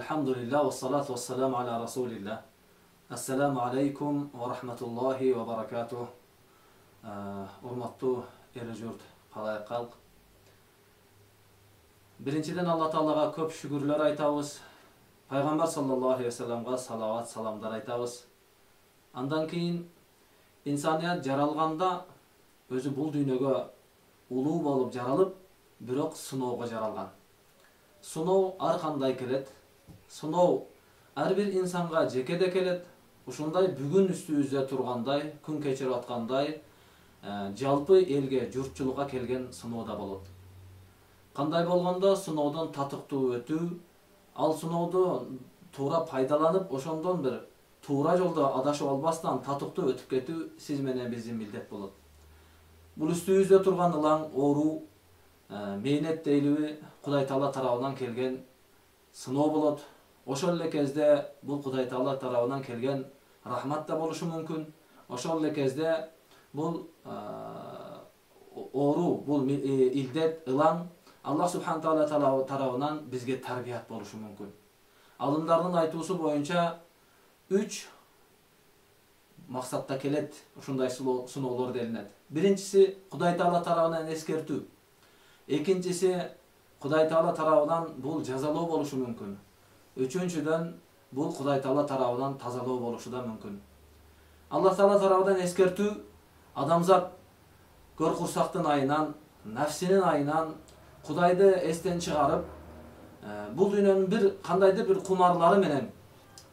Elhamdülillah ve salatu ve selamu ala Resulillah. Assalamu alaikum ve rahmetullahi ve barakatuh. Urmattu el-jurt, qalay qalq. Birinçiden Allah Ta'alaga köp şükürler aytabız. Peygamber sallallahu aleyhi ve sellem'ga salavat salamlar aytabız. Andan keyin insaniyat jaralganda özü bul dünyögө uluu bolup jaralıp, bирок сыноого жаралган. Сыноо ар кандай келет. Сыноо ар бир инсанга жекеде келет. Ушундай бүгүн үстүбүздө тургандай, күн кечирип аткандай, жалпы элге, журтчулукка келген сыноо да болот. Кандай болгондо сыноодон татыктуу өтүү, ал сыноодо туура пайдаланып, ошондон бир туура жолдо адашып албастан татыктуу өтүп кетүү сиз менен биздин милдет болот. Бул үстүбүздө турган ылаң оору, мейнет дейлиби Кудай Таала тарабынан келген сыноо болот. Ошол эле кезде бул Кудай Таала тарабынан келген рахмат да болушу мүмкүн. Ошол эле кезде бул оору, бул илдет, ылаң Аллах Субхан Таала тарабынан бизге тарбият болушу мүмкүн. Алымдардын айтуусу боюнча 3 максатта келет ушундай сыноолор делинет. Биринчиси Кудай Таала тарабынан эскертүү. Экинчиси Кудай Таала тарабынан бул жазалоо болушу мүмкүн. Үчүнчүдөн бул Кудай Таала тарабынан тазалоо болушу да мүмкүн. Аллах Таала тарабынан эскертүү адамзат көр курсактын айынан, нафсинин айынан Кудайды эстен чыгарып, бул дүйнөнүн бир кандайдыр бир кумарлары менен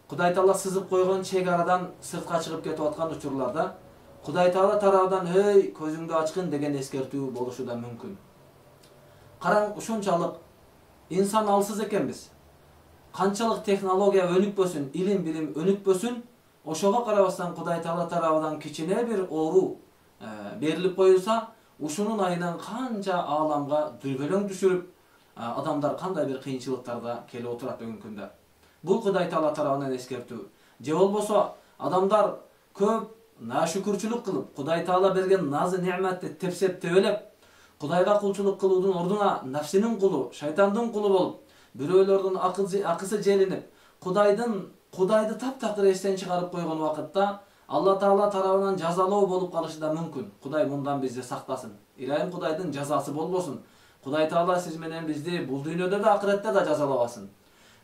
Кудай Таала сызып койгон чек арадан сыртка чыгып кетип аткан учурларда Кудай Таала тарабынан "Эй, көзүңдү ачкын" деген эскертүү болушу да мүмкүн. Караң, ушунчалык инсан алсыз экенбиз. Канчалык технология өнүкпөсүн, илим билим өнүкпөсүн, ошого карабастан Кудай Таала тарабынан кичине бир оору берилип коюлса, ушунун айынан канча ааламга дүрбөлөң түшүрүп, адамдар кандай бир кыйынчылыктарда келип отурат бүгүнкү күндө. Бул Кудай Таала тарабынан эскертүү. Же болбосо адамдар көп нашүкүрчүлүк кылып, Кудай Таала берген назы неметти тепсеп тебелеп, Кудайга кулчулук кылуудун ордуна нафсинин кулу, шайтандын кулу болуп, бирөөлөрдүн акысы желинип, Кудайды таптакыр эстен чыгарып койгон убакытта Алла Таала тарабынан жазалоо болуп калышы да мүмкүн. Кудай мындан бизди сактасын. Илайым Кудайдын жазасы болбосун. Кудай Таала сиз менен бизди бул дүйнөдө да акыретте да жазалабасын.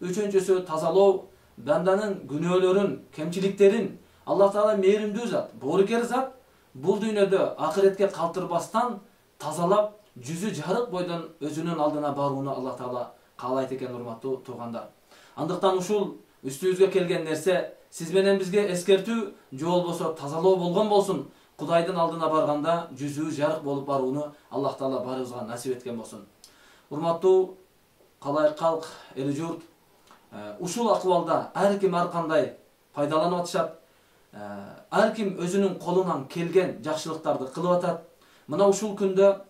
Үчүнчүсү тазалоо, банданын күнөөлөрүн, кемчиликтерин Алла Таала мээримдүү зат, боорукер зат, бул дүйнөдө акыретке калтырбастан тазалап, жүзү жарык бойдон өзүнүн алдына барууну Алла Таала каалайт экен, урматтуу туугандар. Андыктан ушул үстүбүзгө келген нерсе сиз менен бизге эскертүү, же болбосо тазалоо болгон болсун. Кудайдын алдына барганда жүзү жарык болуп барууну Аллах Таала баарыбызга насип эткен болсун. Урматтуу калай калк эл-журт, ушул акыбалда ар ким ар кандай пайдаланып атышат. Ар ким өзүнүн колунан келген жакшылыктарды кылып атат. Мына ушул күндө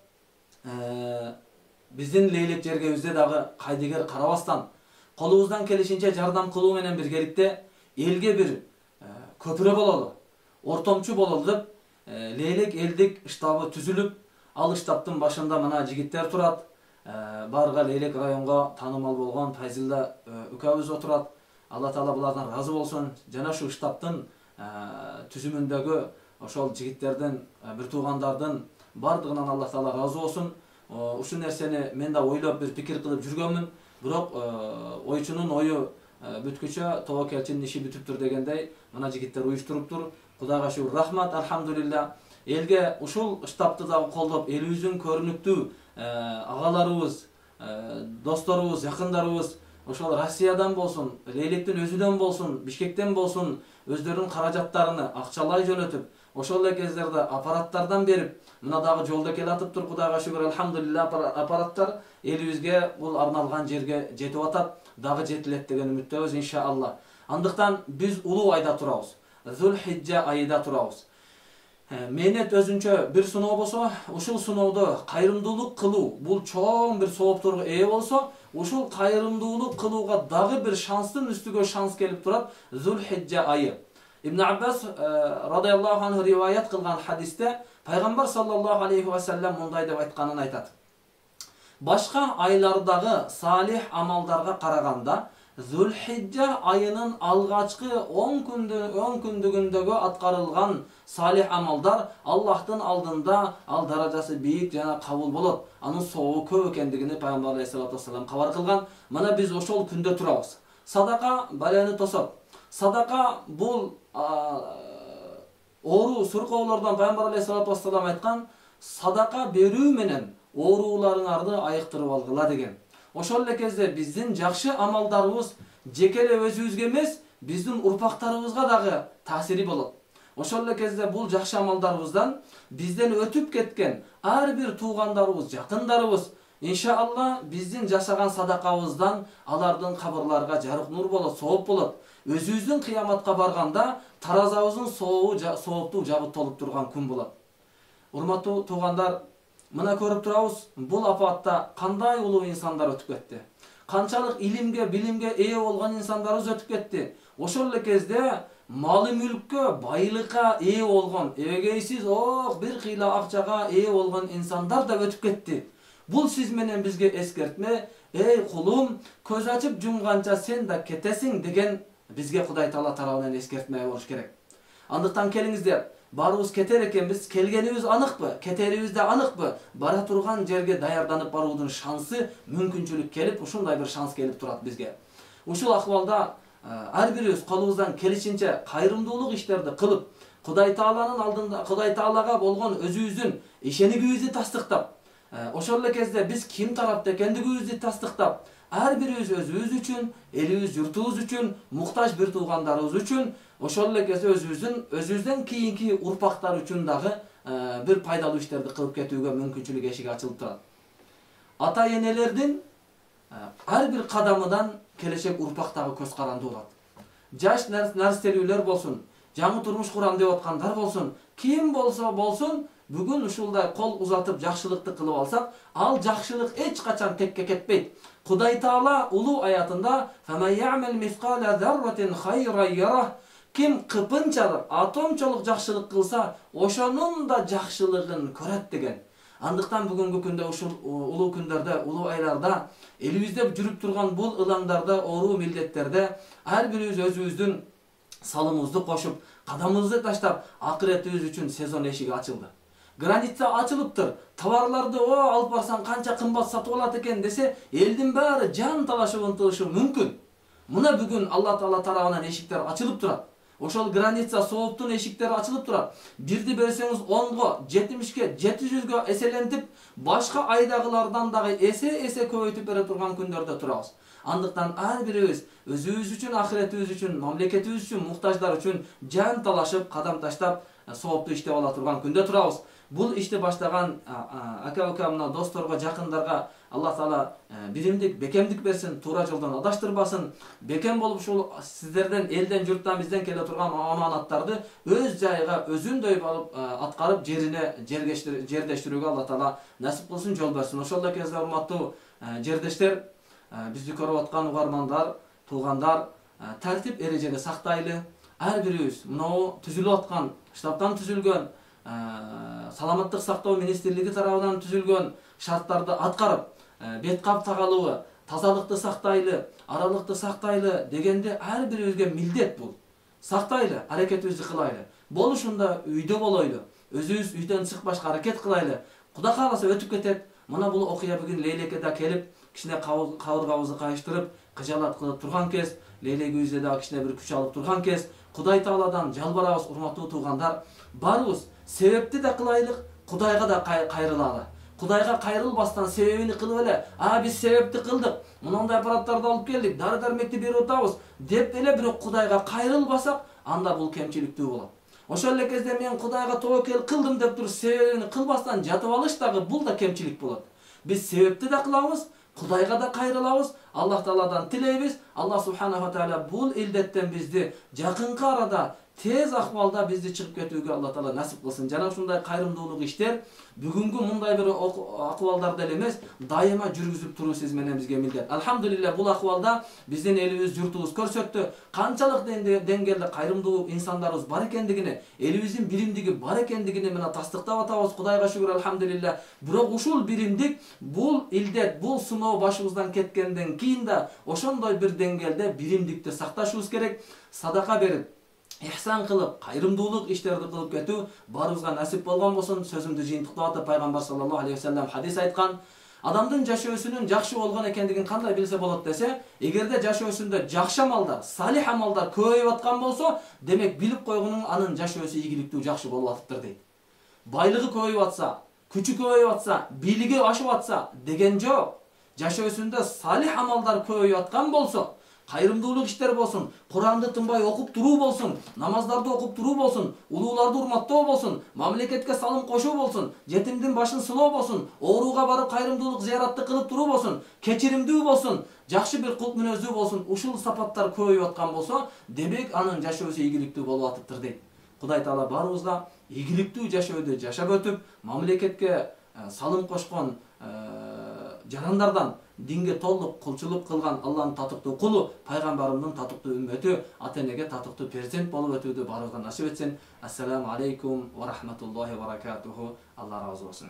биздин лейлек жергебизде дагы кайдыгер карабастан, колубуздан келишинче жардам кылуу менен биргеликте элге бир көпүрө бололу, ортомчу бололу деп лейлек элдик штабы түзүлүп, ал штабтын башында мына жигиттер турат. Барга лейлек районго таанымал болгон Тайзилда үкөбүз отурат. Алла Таала булардан разы болсун. Жана ушу штабтын түзүмүндөгү ошол жигиттердин, бир туугандардын бардыгынан Алла Таала разы болсун. Ушул нерсени мен да ойлоп бир пикир кылып жүргөнмүн. Бирок ойчунун ою бүткүчө тобокелчинин иши бүтүптүр дегендей, мына жигиттер уюштуруптур. Кудайга шүгүр, рахмат, альхамдулилля. Элге ушул штабты дагы колдоп, элибиздин көрүнүктүү агаларыбыз, досторубуз, жакындарыбыз, ошол Россиядан болсун, лейлектин өзүнөн болсун, Бишкектен болсун, өздөрүнүн каражаттарыны акчалай жөнөтүп, ошол эле кездерде аппараттардан берип, мына дагы жолдо келатыптыр, Кудайга шүгүр, альхамдулилля, аппараттар элибизге бул арналган жерге жетип атат, дагы жетилет деген үмүттөбүз иншалла. Андыктан биз улуу айда турабыз. Зулхиджа айда турабыз. Мейнет өзүнчө бир сыноо болсо, ушул сыноодо кайрымдуулук кылуу, бул чоң бир соопторго ээ болсо, ушул кайрымдуулук кылууга дагы бир шанстын үстүгө шанс келип турат. Зулхиджа айы. Ибн Аббас радиаллаху анху риваят кылган хадисте Пайгамбар саллаллаху алейхи ва саллям мындай деп айтканын айтат. Башка айлардагы салих амалдарга караганда Zulhijja ayının alğaçkı 10 kündügündөгү atkarılgan salih amallar Allah'tın aldığında al darajası büyük jana kabul bolot. Anın soğuğu köp ekendigini Peygamber Aleyhissalatu vesselam kabar kılgan. Mana biz oşol күндө turabız. Sadaka baleni tosot. Sadaka bul oru surkoolordan Peygamber Aleyhissalatu vesselam aytkan, sadaka berүү menen oorularyňарды ayıktırıp algıla degen. Oşol эле кезде биздин жакшы амалдарыбыз жеке эле өзүбүзгө эмес, биздин урпактарыбызга дагы таасири болот. Ошол эле кезде бул жакшы амалдарыбыздан бизден өтүп кеткен ар бир туугандарыбыз, жакындарыбыз иншалла биздин жашаган садакабыздан алардын кабырларга жарык нур болот, сооп болот. Өзүбүздүн кыяматка барганда таразабыздын сооптуу жабыт толуп турган күн болот. Урматтуу туугандар, мына көрүп турабыз, бул апатта кандай улуу инсандар өтүп кетти. Канчалык илимге, билимге ээ болгон инсандарыбыз өтүп кетти. Ошол эле кезде малы мүлккө, байлыкка ээ болгон, эгейсиз бир кыйла акчага ээ болгон инсандар да өтүп кетти. Бул сиз менен бизге эскертме, эй кулум, көз ачып жумганча сен да кетесиң деген бизге Кудай Таала тарабынан эскертме болуш керек. Андыктан келиңиздер, барыбыз кетер экенбиз, келгенибиз аныкпы, кетерибиз да аныкпы, бара турган жерге даярданып баруудун шансы, мүмкүнчүлүк келип, ушундай бир шанс келип турат бизге. Ушул акыбалда ар бирибиз колубуздан келишинче кайрымдуулук иштерди кылып, Кудай Тааланын алдында, Кудай Таалага болгон өзүбүздүн ишенимибизди тастыктап, ошол эле кезде биз ким тарапта экендигибизди тастыктап, ар бирибиз өзүбүз үчүн, элибиз, журтубуз үчүн, муктаж бир туугандарыбыз үчүн, ошол эле кезде өзүбүздөн кийинки урпактар үчүн дагы бир пайдалуу иштерди кылып кетүүгө мүмкүнчүлүк эшиги ачылып турат. Ата энелердин ар бир кадамынан келечек урпактагы көз каранды болот. Жаш нәрселүүлөр болсун, жаңы турмуш курам деп аткандар болсун, ким болсо болсун, бүгүн ушулдай кол узатып жакшылыкты кылып алсак, ал жакшылык эч качан текке кетпейт. Кудай Таала улуу аятында "Фаман я'мал мисқала зарратин хайран ярах", ким кыпынчалык, атомчолук жакшылык кылса, ошонун да жакшылыгын көрөт деген. Андыктан бүгүнкү күндө ушул улуу күндөрдө, улуу айларда, элибизде жүрүп турган бул ылаңдарда, оору милдеттерде ар бирибиз өзүбүздүн салымыбызды кошуп, кадамыбызды таштап, акыретибиз үчүн сезон эшиги ачылды. Граница ачылыптыр. Товарларды алып барсаң канча кымбат сатып алат экен десе, элдин баары жан талашып ынтылышы мүмкүн. Мына бүгүн Алла Таала тарабынан эшиктер ачылып турат. Ошол граница сооптун эшиктери ачылып турат. Бирди берсеңиз 10го, 70ге, 700гө эселентип, башка айдагылардан дагы эсе көбөйтүп бере турган күндөрдө турабыз. Андыктан ар бирибиз өзүбүз үчүн, ахиретибиз үчүн, мамлекетибиз үчүн, муктаждар үчүн жан талашып, кадам таштап, сооптуу иштеп ала турган күндө турабыз. Бул ишти баштаган ака-укамна, досторго, жакындарга Алла Таала биримдик, бекемдик берсин, туура жолдон адаштырбасын. Бекем болуп ушул сиздерден, элден, журттан, бизден келе турган аманаттарды өз жайга, өзүндөй болуп аткарып, жерине жердештирүүгө Алла Таала насип кылсын, жол берсин. Ошол эле кезде урматтуу жердештер, бизди көрүп аткан угармандар, туугандар, тартип эрежени сактайлы. Ар бирибиз мынау түзүлүп аткан, штабтан түзүлгөн, саламаттык сактоо министрлиги тарабынан түзүлгөн шарттарды аткарып, бет кап тагалыбы, тазалыкты сактайлы, аралыкты сактайлы дегенде ар бирибизге милдет бул. Сактайлы, аракетибизди кылайлы. Болушунда үйдө болойлу. Өзүбүз үйдөн чыкпашка аракет кылайлы. Кудай кааласа өтүп кетет. Мына бул окуя бүгүн Лейлекеде келип, кичине кабыргабызды кайыштырып, кыжалат кылып турган кез, Лейлегибизде дагы кичине бир күч алып турган кез, Кудай Тааладан жалбарабыз, урматтуу туугандар. Барыбыз себепти да кылайлык, Кудайга да кайрылалы. Кудайга кайрылбастан себебини кылып эле, биз себепти кылдык, мындай аппараттарды алып келдик, дары-дармекти берип атабыз деп эле бирок Кудайга кайрылбасак, анда бул кемчиликтүү болот. Ошол эле кезде мен Кудайга тобокел кылдым деп туруп себебини кылбастан жатып алыш дагы бул да кемчилик болот. Биз себепти да кылабыз, Кудайга да кайрылабыз, Аллах Тааладан тилейбиз. Аллах Субханаху ва Таала бул илдеттен бизди жакынкы арада tez ahvalda bizди чыгып кетүүгө Алла Таала насип кылсын. Жана ушундай кайрымдуулук иштер бүгүнкү мындай бир акыбалдарда эле эмес, дайыма жүргүзүп туруу сиз менен бизге милдет. Алхамдулилля, бул акыбалда биздин элибиз, журтубуз көрсөттү канчалык деңгээлде кайрымдуу инсандарыбыз бар экендигине, элибиздин биримдиги бар экендигине мына тастыктап атабыз. Кудайга шүгүр, алхамдулилля. Бирок ушул биримдик, бул илдет, бул сыноо башыбыздан кеткенден кийин да ошондой бир деңгээлде биримдикти сакташыбыз керек. Садака берип, ihsan кылып, кайрымдуулук иштерди кылып кетүү барыбызга насип болгон болсун. Сөзүмдү жыйынтыктап атып, пайгамбар саллаллаху алейхи ва саллям хадис айткан: адамдын жашоосунун жакшы болгон экендигин кандай билсе болот десе, эгерде жашоосунда жакшы амалдар, салих амалдар көбөйүп аткан болсо, демек билип койгонун анын жашоосу ийгиликтүү, жакшы болуп атыптыр дейт. Байлыгы көбөйүп атса, күчү көбөйүп атса, бийлиги ашып атса деген жок. Жашоосунда салих амалдар көбөйүп аткан болсо, кайрымдуулук иштер болсун, Куранды тынбай окуп туруу болсун, намаздарды окуп туруу болсун, улууларды урматтоо болсун, мамлекетке салым кошуу болсун, жетимдин башын сылоо болсун, ооруга барып кайрымдуулук зыяратты кылып туруу болсун, кечиримдүү болсун, жакшы бир кулк мүнөздүү болсун, ушул сапаттар көбөйүп аткан болсо, демек анын жашоосу ийгиликтүү болуп атыптыр дейт. Кудай Таала барыбызга ийгиликтүү жашоодо жашап өтүп, мамлекетке салым кошкон жарандардан, динге толук кулчулук кылган Алланын татыктуу кулу, пайгамбарымдын татыктуу үммөтү, ата-энеге татыктуу перзент болуп өтүүдү барыбызга насип этсин. Ассаламу алейкум ва рахматуллахи ва баракатуху. Алла разы болсун.